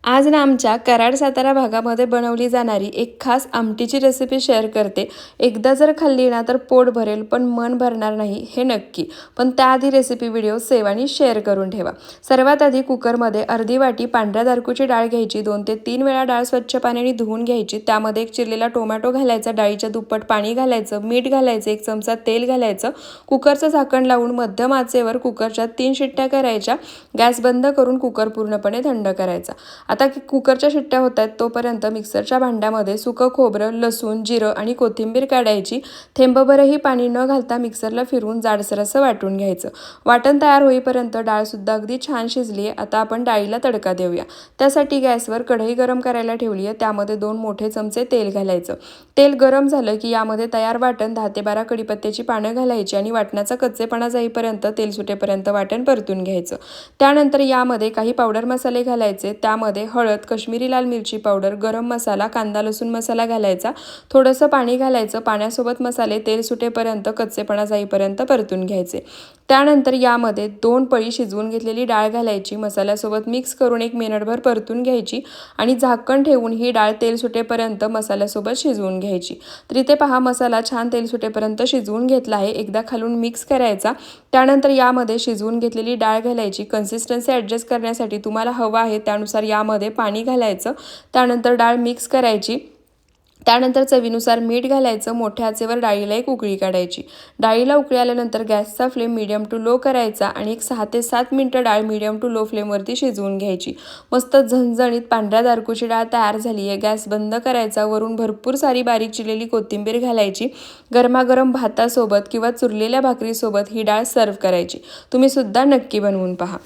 आज ना आमच्या कराड सातारा भागामध्ये बनवली जाणारी एक खास आमटीची रेसिपी शेअर करते। एकदा जर खाल्ली ना तर पोट भरेल पण मन भरणार नाही हे नक्की। पण त्याआधी रेसिपी व्हिडिओ सेव्ह आणि शेअर करून ठेवा। सर्वात आधी कुकरमध्ये अर्धी वाटी पांढऱ्या दारकूची डाळ घ्यायची। 2 ते 3 वेळा डाळ स्वच्छ पाण्याने धुवून घ्यायची। त्यामध्ये एक चिरलेला टोमॅटो घालायचा, डाळीच्या दुप्पट पाणी घालायचं, मीठ घालायचं, 1 चमचा तेल घालायचं। कुकरचं झाकण लावून मध्यम आचेवर कुकरच्या 3 शिट्ट्या करायच्या। गॅस बंद करून कुकर पूर्णपणे थंड करायचा। आता कुकरच्या शिट्ट्या होत आहेत तोपर्यंत मिक्सरच्या भांड्यामध्ये सुकं खोबरं, लसूण, जिरं आणि कोथिंबीर काढायची। थेंबभरही पाणी न घालता मिक्सरला फिरवून जाडसर असं वाटून घ्यायचं। वाटण तयार होईपर्यंत डाळ सुद्धा अगदी छान शिजली आहे। आता आपण डाळीला तडका देऊया। त्यासाठी गॅसवर कढई गरम करायला ठेवली आहे। त्यामध्ये 2 मोठे चमचे तेल घालायचं। तेल गरम झालं की यामध्ये तयार वाटण 10 ते 12 कढीपत्त्याची पानं घालायची आणि वाटणाचा कच्चेपणा जाईपर्यंत तेल सुटेपर्यंत वाटण परतून घ्यायचं। त्यानंतर यामध्ये काही पावडर मसाले घालायचे। त्यामध्ये हळद, कश्मीरी लाल मिरची पावडर, गरम मसाला, कांदा लसूण मसाला घालायचा। थोडंसं पाणी घालायचं। पाण्यासोबत मसाले तेल सुटेपर्यंत कच्चेपणा जाईपर्यंत परतून घ्यायचे। त्यानंतर यामध्ये 2 पळी शिजवून घेतलेली डाळ घालायची। मसाल्यासोबत मिक्स करून 1 मिनिटभर परतून घ्यायची आणि झाकण ठेवून ही डाळ तेल सुटेपर्यंत मसाल्यासोबत शिजवून घ्यायची। तर इथे पहा मसाला छान तेल सुटेपर्यंत शिजवून घेतला आहे। एकदा खालून मिक्स करायचा। त्यानंतर यामध्ये शिजवून घेतलेली डाळ घालायची। कन्सिस्टन्सी ॲडजस्ट करण्यासाठी तुम्हाला हवं आहे त्यानुसार यामध्ये पाणी घालायचं। त्यानंतर डाळ मिक्स करायची। त्यानंतर चवीनुसार मीठ घालायचं। मोठ्या आचेवर डाळीला एक उकळी काढायची। डाळीला उकळी आल्यानंतर गॅसचा फ्लेम मीडियम टू लो करायचा आणि एक 6 ते 7 मिनिटं डाळ मीडियम टू लो फ्लेमवरती शिजवून घ्यायची। मस्त झणझणीत पांढऱ्या दारकूची डाळ तयार झाली आहे। गॅस बंद करायचा। वरून भरपूर सारी बारीक चिरलेली कोथिंबीर घालायची। गरमागरम भातासोबत किंवा चुरलेल्या भाकरीसोबत ही डाळ सर्व्ह करायची। तुम्ही सुद्धा नक्की बनवून पहा।